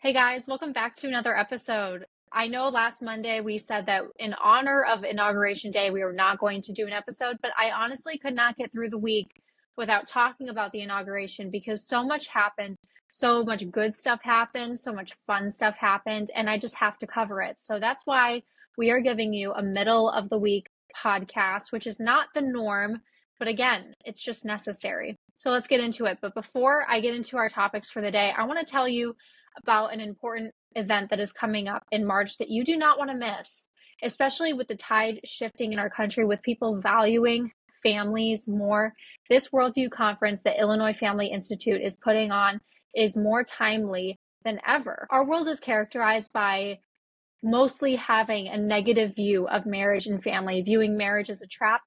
Hey guys, welcome back to another episode. I know last Monday we said that in honor of Inauguration Day, we were not going to do an episode, but I honestly could not get through the week without talking about the inauguration because so much happened, so much good stuff happened, so much fun stuff happened, and I just have to cover it. So that's why we are giving you a middle of the week podcast, which is not the norm, but again, it's just necessary. So let's get into it. But before I get into our topics for the day, I want to tell you about an important event that is coming up in March that you do not want to miss, especially with the tide shifting in our country, with people valuing families more. This Worldview conference that Illinois Family Institute is putting on is more timely than ever. Our world is characterized by mostly having a negative view of marriage and family, viewing marriage as a trap,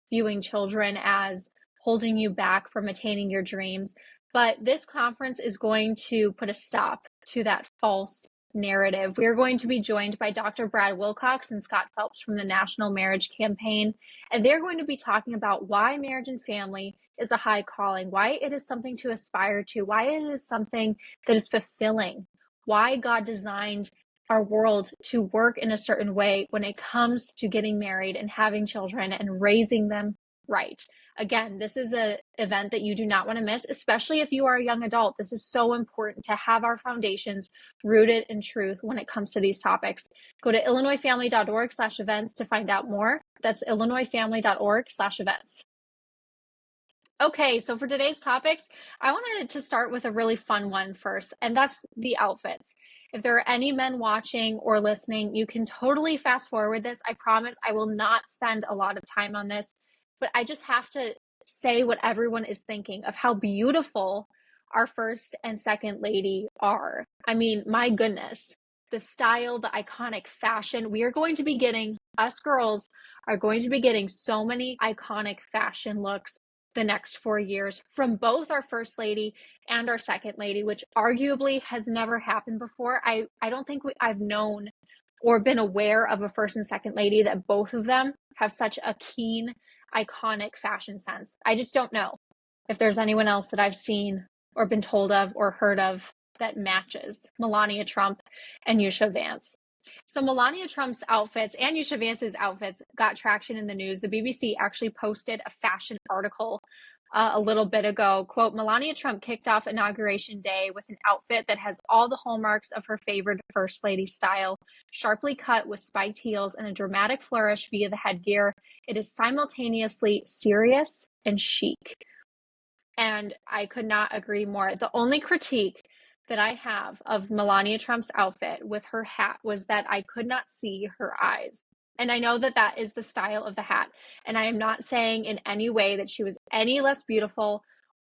viewing children as holding you back from attaining your dreams. But this conference is going to put a stop to that false narrative. We are going to be joined by Dr. Brad Wilcox and Scott Phelps from the National Marriage Campaign, and they're going to be talking about why marriage and family is a high calling, why it is something to aspire to, why it is something that is fulfilling, why God designed our world to work in a certain way when it comes to getting married and having children and raising them right. Again, this is an event that you do not want to miss, especially if you are a young adult. This is so important to have our foundations rooted in truth when it comes to these topics. Go to illinoisfamily.org/events to find out more. That's illinoisfamily.org/events. Okay, so for today's topics, I wanted to start with a really fun one first, and that's the outfits. If there are any men watching or listening, you can totally fast forward this. I promise I will not spend a lot of time on this, but I just have to say what everyone is thinking of how beautiful our first and second lady are. I mean, my goodness, the style, the iconic fashion. We are going to be getting, us girls are going to be getting so many iconic fashion looks the next 4 years from both our first lady and our second lady, which arguably has never happened before. I don't think I've known or been aware of a first and second lady that both of them have such a keen, iconic fashion sense. I just don't know if there's anyone else that I've seen or been told of or heard of that matches Melania Trump and Usha Vance. So Melania Trump's outfits and Usha Vance's outfits got traction in the news. The BBC actually posted a fashion article a little bit ago. Quote, Melania Trump kicked off Inauguration Day with an outfit that has all the hallmarks of her favorite First Lady style, sharply cut with spiked heels and a dramatic flourish via the headgear. It is simultaneously serious and chic. And I could not agree more. The only critique that I have of Melania Trump's outfit with her hat was that I could not see her eyes. And I know that that is the style of the hat. And I am not saying in any way that she was any less beautiful,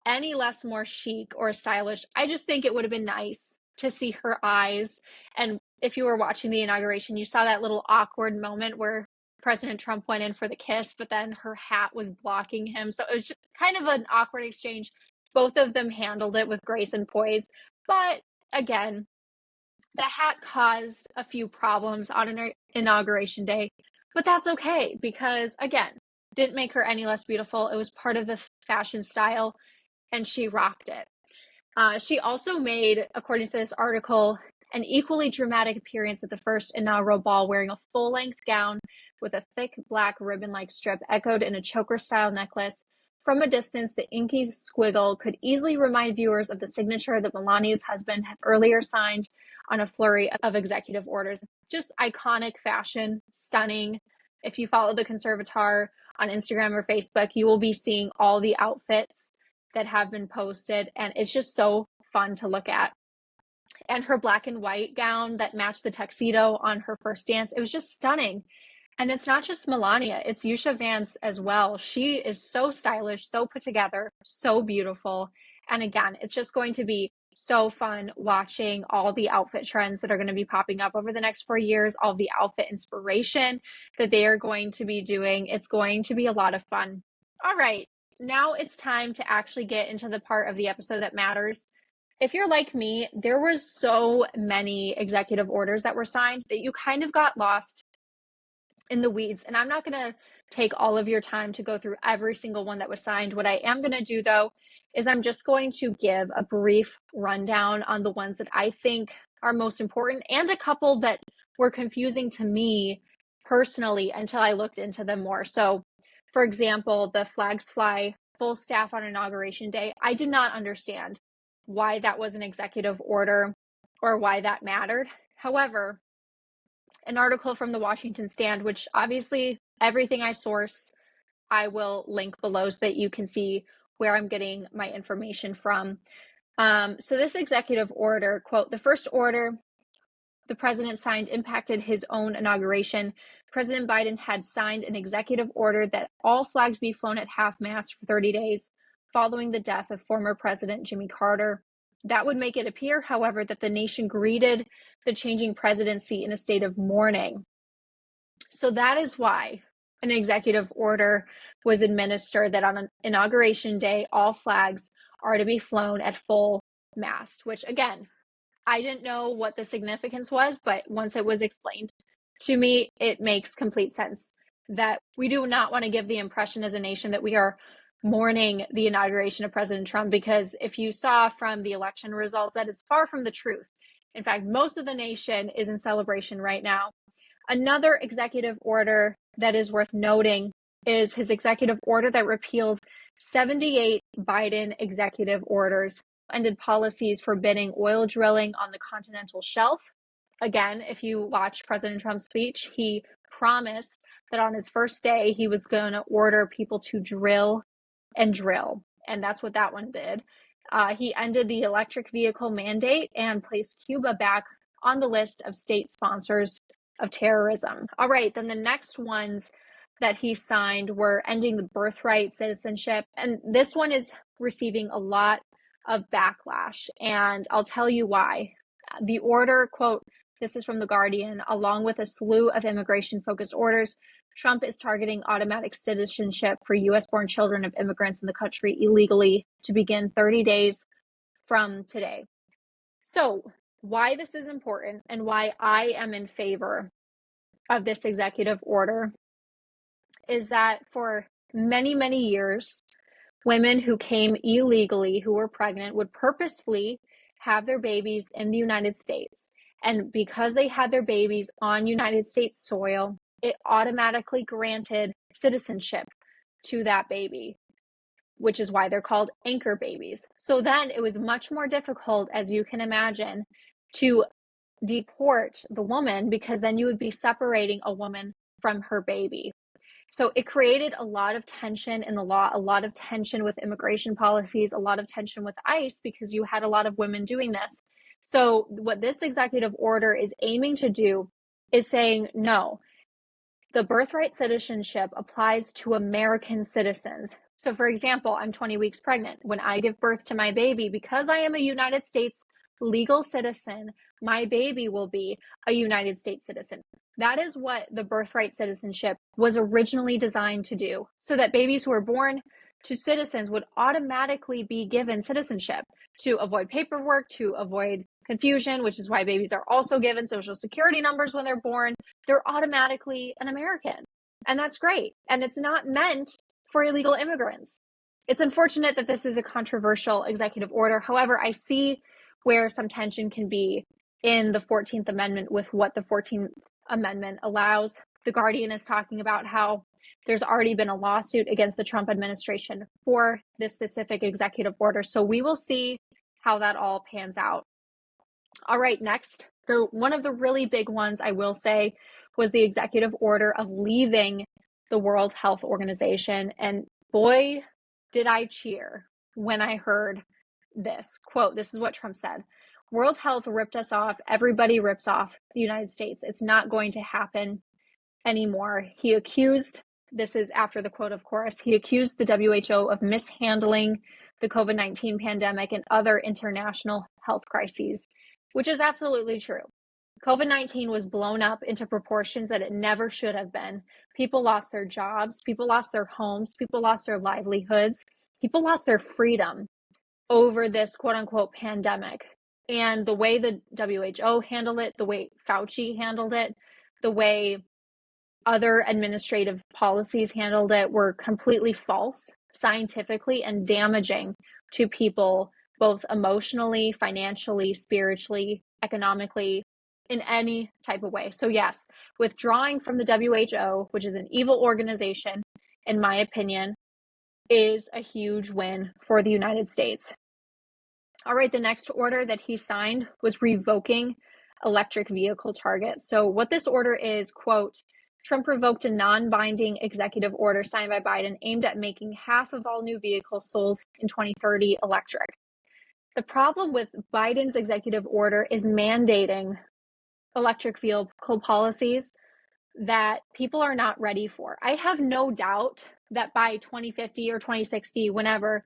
any less more chic or stylish. I just think it would have been nice to see her eyes. And if you were watching the inauguration, you saw that little awkward moment where President Trump went in for the kiss, but then her hat was blocking him. So it was just kind of an awkward exchange. Both of them handled it with grace and poise. But again, the hat caused a few problems on Inauguration Day, but that's okay because, again, didn't make her any less beautiful. It was part of the fashion style, and she rocked it. She also made, according to this article, an equally dramatic appearance at the first inaugural ball wearing a full-length gown with a thick black ribbon-like strip echoed in a choker-style necklace. From a distance, the inky squiggle could easily remind viewers of the signature that Melania's husband had earlier signed on a flurry of executive orders. Just iconic fashion, stunning. If you follow the Conservator on Instagram or Facebook, you will be seeing all the outfits that have been posted, and it's just so fun to look at. And her black and white gown that matched the tuxedo on her first dance, it was just stunning. And it's not just Melania, it's Usha Vance as well. She is so stylish, so put together, so beautiful. And again, it's just going to be so fun watching all the outfit trends that are going to be popping up over the next 4 years, all the outfit inspiration that they are going to be doing. It's going to be a lot of fun. All right, now it's time to actually get into the part of the episode that matters. If you're like me, there was so many executive orders that were signed that you kind of got lost in the weeds. And I'm not going to take all of your time to go through every single one that was signed. What I am going to do, though, is I'm just going to give a brief rundown on the ones that I think are most important, and a couple that were confusing to me personally until I looked into them more. So, for example, the flags fly full staff on Inauguration Day. I did not understand why that was an executive order or why that mattered. However, an article from the Washington Stand, which obviously everything I source, I will link below so that you can see where I'm getting my information from. So this executive order, quote, the first order the president signed impacted his own inauguration. President Biden had signed an executive order that all flags be flown at half-mast for 30 days following the death of former President Jimmy Carter. That would make it appear, however, that the nation greeted the changing presidency in a state of mourning. So that is why an executive order was administered that on Inauguration Day, all flags are to be flown at full mast, which again, I didn't know what the significance was, but once it was explained to me, it makes complete sense that we do not want to give the impression as a nation that we are mourning the inauguration of President Trump, because if you saw from the election results, that is far from the truth. In fact, most of the nation is in celebration right now. Another executive order that is worth noting is his executive order that repealed 78 Biden executive orders, ended policies forbidding oil drilling on the continental shelf. Again, if you watch President Trump's speech, he promised that on his first day, he was going to order people to drill and drill. And that's what that one did. He ended the electric vehicle mandate and placed Cuba back on the list of state sponsors of terrorism. All right, then the next ones that he signed were ending the birthright citizenship. And this one is receiving a lot of backlash, and I'll tell you why. The order, quote, this is from The Guardian, along with a slew of immigration-focused orders, Trump is targeting automatic citizenship for U.S.-born children of immigrants in the country illegally to begin 30 days from today. So why this is important and why I am in favor of this executive order is that for many, many years, women who came illegally, who were pregnant, would purposefully have their babies in the United States. And because they had their babies on United States soil, it automatically granted citizenship to that baby, which is why they're called anchor babies. So then it was much more difficult, as you can imagine, to deport the woman, because then you would be separating a woman from her baby. So it created a lot of tension in the law, a lot of tension with immigration policies, a lot of tension with ICE, because you had a lot of women doing this. So what this executive order is aiming to do is saying, no, the birthright citizenship applies to American citizens. So for example, I'm 20 weeks pregnant. When I give birth to my baby, because I am a United States legal citizen, my baby will be a United States citizen. That is what the birthright citizenship was originally designed to do, so that babies who are born to citizens would automatically be given citizenship to avoid paperwork, to avoid confusion, which is why babies are also given Social Security numbers when they're born. They're automatically an American. And that's great. And it's not meant for illegal immigrants. It's unfortunate that this is a controversial executive order. However, I see where some tension can be in the 14th Amendment with what the 14th Amendment allows. The Guardian is talking about how there's already been a lawsuit against the Trump administration for this specific executive order. So we will see how that all pans out. All right, next, one of the really big ones I will say was the executive order of leaving the World Health Organization. And boy, did I cheer when I heard this. Quote, this is what Trump said. World Health ripped us off. Everybody rips off the United States. It's not going to happen anymore. He accused, this is after the quote, of course, he accused the WHO of mishandling the COVID-19 pandemic and other international health crises, which is absolutely true. COVID-19 was blown up into proportions that it never should have been. People lost their jobs, people lost their homes, people lost their livelihoods, people lost their freedom over this quote unquote pandemic. And the way the WHO handled it, the way Fauci handled it, the way other administrative policies handled it were completely false, scientifically, and damaging to people, both emotionally, financially, spiritually, economically in any type of way. So yes, withdrawing from the WHO, which is an evil organization, in my opinion, is a huge win for the United States. All right, the next order that he signed was revoking electric vehicle targets. So what this order is, quote, Trump revoked a non-binding executive order signed by Biden aimed at making half of all new vehicles sold in 2030 electric. The problem with Biden's executive order is mandating electric vehicle policies that people are not ready for. I have no doubt that by 2050 or 2060, whenever,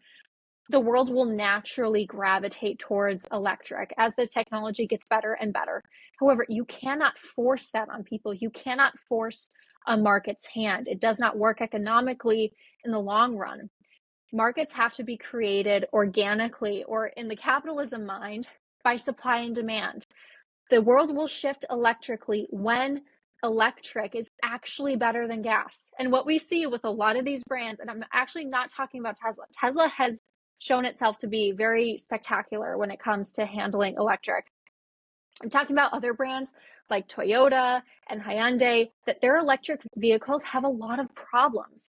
the world will naturally gravitate towards electric as the technology gets better and better. However, you cannot force that on people. You cannot force a market's hand. It does not work economically in the long run. Markets have to be created organically, or in the capitalism mind, by supply and demand. The world will shift electrically when electric is actually better than gas. And what we see with a lot of these brands, and I'm actually not talking about Tesla. Tesla has shown itself to be very spectacular when it comes to handling electric. I'm talking about other brands like Toyota and Hyundai, that their electric vehicles have a lot of problems.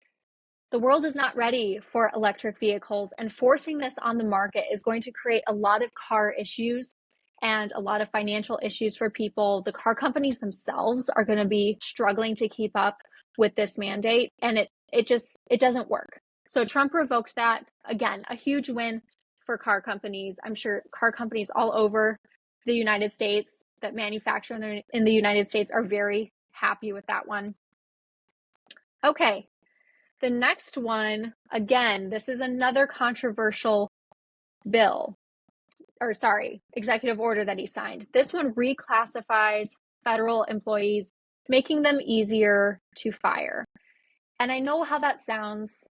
The world is not ready for electric vehicles, and forcing this on the market is going to create a lot of car issues and a lot of financial issues for people. The car companies themselves are going to be struggling to keep up with this mandate, and it doesn't work. So Trump revoked that. Again, a huge win for car companies. I'm sure car companies all over the United States that manufacture in the United States are very happy with that one. Okay. The next one, again, this is another controversial executive order that he signed. This one reclassifies federal employees, making them easier to fire. And I know how that sounds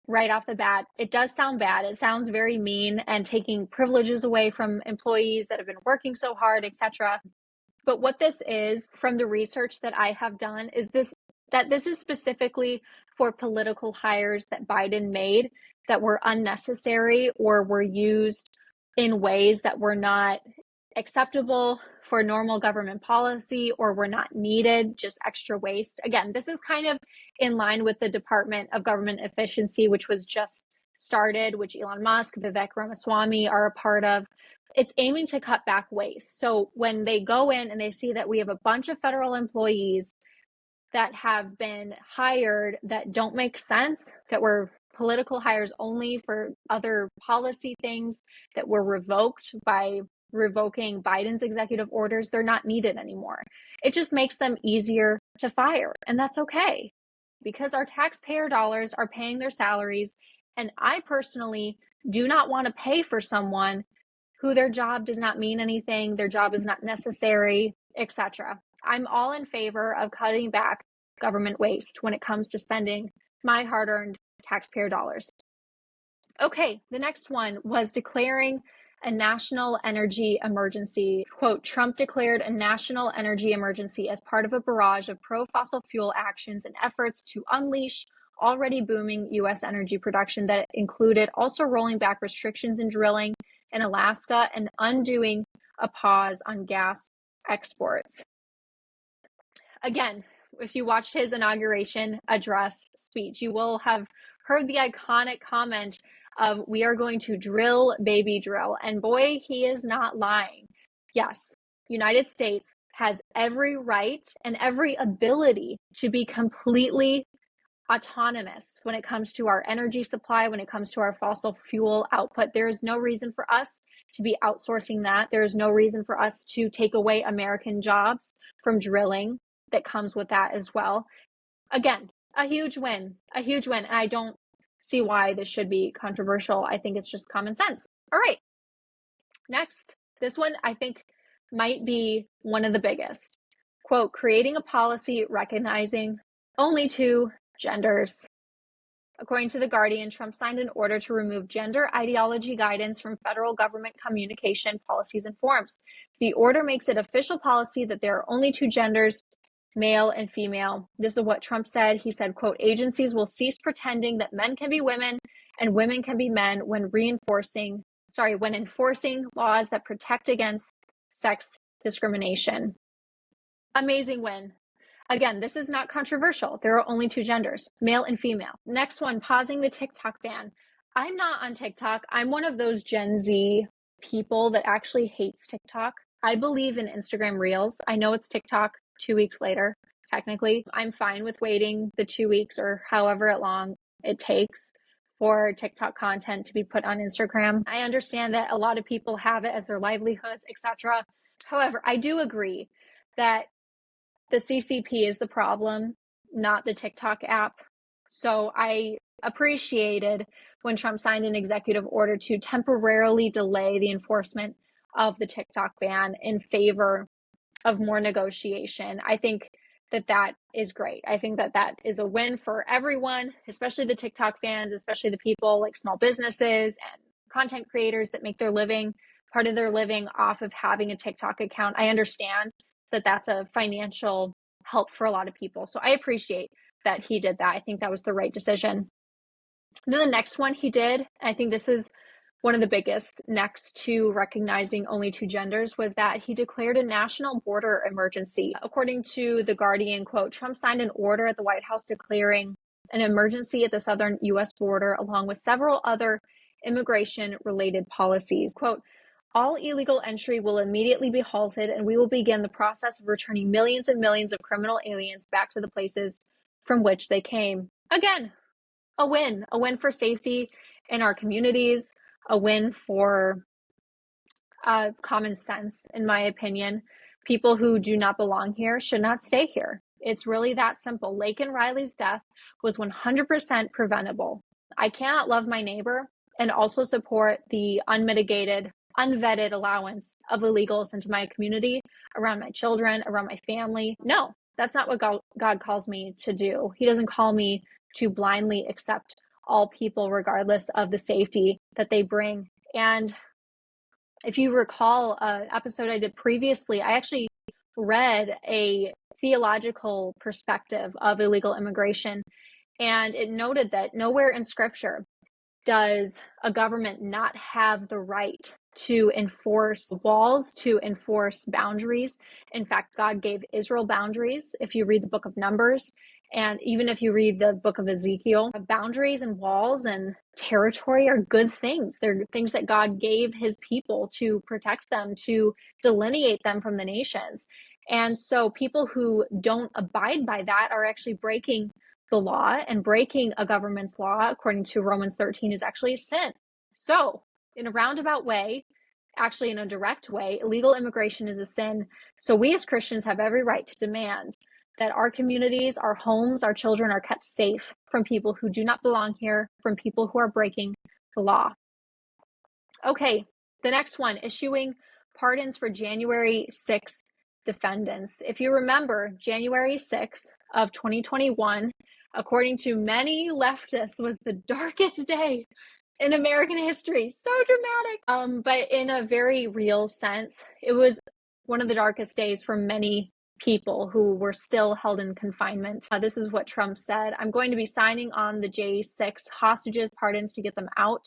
right off the bat. It does sound bad. It sounds very mean and taking privileges away from employees that have been working so hard, etc. But what this is, from the research that I have done, is this is specifically for political hires that Biden made that were unnecessary or were used in ways that were not acceptable for normal government policy or were not needed, just extra waste. Again, this is kind of in line with the Department of Government Efficiency, which was just started, which Elon Musk, Vivek Ramaswamy are a part of. It's aiming to cut back waste. So when they go in and they see that we have a bunch of federal employees that have been hired that don't make sense, that were political hires only for other policy things, that were revoked by revoking Biden's executive orders, they're not needed anymore. It just makes them easier to fire. And that's okay, because our taxpayer dollars are paying their salaries. And I personally do not want to pay for someone who their job does not mean anything, their job is not necessary, etc. I'm all in favor of cutting back government waste when it comes to spending my hard-earned taxpayer dollars. Okay, the next one was declaring a national energy emergency. Quote, Trump declared a national energy emergency as part of a barrage of pro-fossil fuel actions and efforts to unleash already booming U.S. energy production that included also rolling back restrictions in drilling in Alaska and undoing a pause on gas exports. Again, if you watched his inauguration address speech, you will have heard the iconic comment of, we are going to drill, baby, drill. And boy, he is not lying. Yes, United States has every right and every ability to be completely autonomous when it comes to our energy supply, when it comes to our fossil fuel output. There is no reason for us to be outsourcing that. There is no reason for us to take away American jobs from drilling that comes with that as well. Again, a huge win. And I don't see why this should be controversial. I think it's just common sense. All right. Next, this one I think might be one of the biggest. Quote, creating a policy recognizing only two genders. According to The Guardian, Trump signed an order to remove gender ideology guidance from federal government communication policies and forms. The order makes it official policy that there are only two genders, male and female. This is what Trump said. He said, quote, agencies will cease pretending that men can be women and women can be men when enforcing laws that protect against sex discrimination. Amazing win. Again, this is not controversial. There are only two genders, male and female. Next one, pausing the TikTok ban. I'm not on TikTok. I'm one of those Gen Z people that actually hates TikTok. I believe in Instagram Reels. I know it's TikTok 2 weeks later, technically. I'm fine with waiting the 2 weeks or however long it takes for TikTok content to be put on Instagram. I understand that a lot of people have it as their livelihoods, etc. However, I do agree that the CCP is the problem, not the TikTok app. So I appreciated when Trump signed an executive order to temporarily delay the enforcement of the TikTok ban in favor of more negotiation. I think that is great. I think that is a win for everyone, especially the TikTok fans, especially the people like small businesses and content creators that make part of their living off of having a TikTok account. I understand that that's a financial help for a lot of people. So I appreciate that he did that. I think that was the right decision. Then the next one he did, I think this is one of the biggest next to recognizing only two genders, was that he declared a national border emergency. According to The Guardian, quote, Trump signed an order at the White House declaring an emergency at the southern U.S. border, along with several other immigration-related policies. Quote, all illegal entry will immediately be halted, and we will begin the process of returning millions and millions of criminal aliens back to the places from which they came. Again, a win for safety in our communities, a win for common sense, in my opinion. People who do not belong here should not stay here. It's really that simple. Laken Riley's death was 100% preventable. I cannot love my neighbor and also support the unmitigated, unvetted allowance of illegals into my community, around my children, around my family. No, that's not what God calls me to do. He doesn't call me to blindly accept all people regardless of the safety that they bring. And if you recall an episode I did previously, I actually read a theological perspective of illegal immigration, and it noted that nowhere in Scripture does a government not have the right to enforce walls, to enforce boundaries. In fact, God gave Israel boundaries. If you read the book of Numbers, and even if you read the book of Ezekiel, boundaries and walls and territory are good things. They're things that God gave his people to protect them, to delineate them from the nations. And so people who don't abide by that are actually breaking the law, and breaking a government's law, according to Romans 13, is actually a sin. So in a roundabout way, actually in a direct way, illegal immigration is a sin. So we as Christians have every right to demand that our communities, our homes, our children are kept safe from people who do not belong here, from people who are breaking the law. Okay, the next one, issuing pardons for January 6th defendants. If you remember, January 6th of 2021, according to many leftists, was the darkest day in American history. So dramatic. But in a very real sense, it was one of the darkest days for many people who were still held in confinement. This is what Trump said. I'm going to be signing on the J6 hostages pardons to get them out.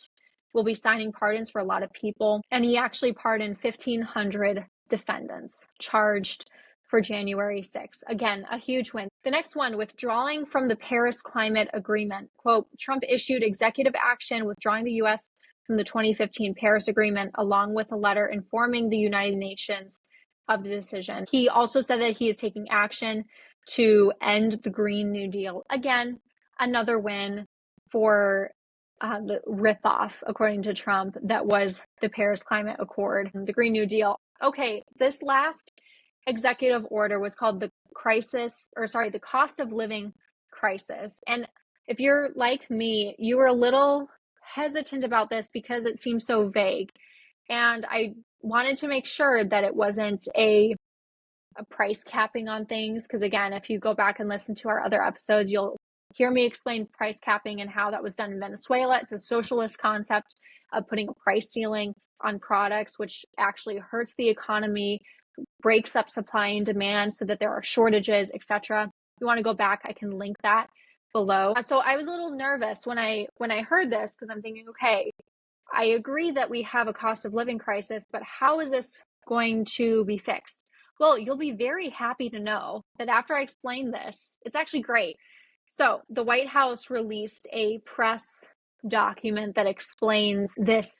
We'll be signing pardons for a lot of people. And he actually pardoned 1,500 defendants charged for January 6th. Again, a huge win. The next one, withdrawing from the Paris Climate Agreement. Quote, Trump issued executive action withdrawing the U.S. from the 2015 Paris Agreement, along with a letter informing the United Nations of the decision. He also said that he is taking action to end the Green New Deal. Again, another win for the ripoff, according to Trump, that was the Paris Climate Accord, the Green New Deal. Okay, this last executive order was called the cost of living crisis. And if you're like me, you were a little hesitant about this because it seems so vague. And I wanted to make sure that it wasn't a price capping on things. Because again, if you go back and listen to our other episodes, you'll hear me explain price capping and how that was done in Venezuela. It's a socialist concept of putting a price ceiling on products, which actually hurts the economy, breaks up supply and demand so that there are shortages, etc. If you want to go back, I can link that below. So I was a little nervous when I heard this, because I'm thinking, okay, I agree that we have a cost of living crisis, but how is this going to be fixed? Well, you'll be very happy to know that after I explain this, it's actually great. So the White House released a press document that explains this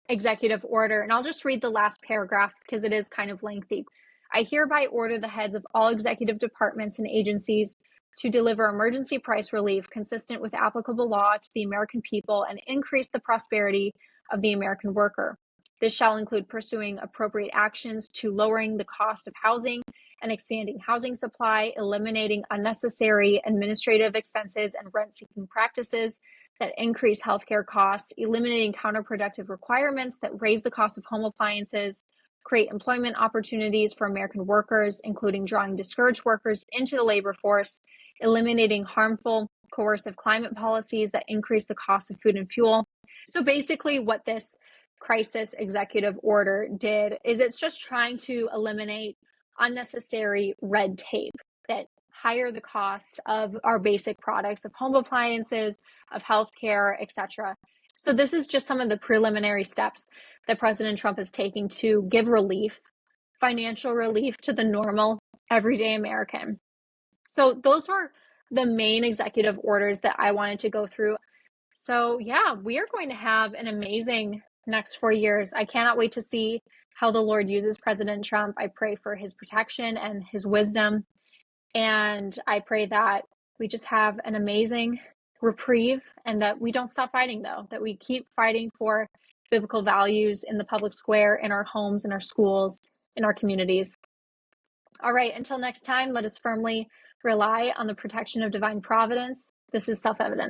executive order, and I'll just read the last paragraph because it is kind of lengthy. I hereby order the heads of all executive departments and agencies to deliver emergency price relief consistent with applicable law to the American people and increase the prosperity of the American worker. This shall include pursuing appropriate actions to lowering the cost of housing and expanding housing supply, eliminating unnecessary administrative expenses and rent-seeking practices that increase healthcare costs, eliminating counterproductive requirements that raise the cost of home appliances, create employment opportunities for American workers, including drawing discouraged workers into the labor force, eliminating harmful, coercive climate policies that increase the cost of food and fuel. So basically what this crisis executive order did is it's just trying to eliminate unnecessary red tape that higher the cost of our basic products, of home appliances, of healthcare, etc. So this is just some of the preliminary steps that President Trump is taking to give relief, financial relief to the normal, everyday American. So those were the main executive orders that I wanted to go through. So yeah, we are going to have an amazing next 4 years. I cannot wait to see how the Lord uses President Trump. I pray for his protection and his wisdom. And I pray that we just have an amazing reprieve and that we don't stop fighting, though, that we keep fighting for biblical values in the public square, in our homes, in our schools, in our communities. All right, until next time, let us firmly rely on the protection of divine providence. This is self-evident.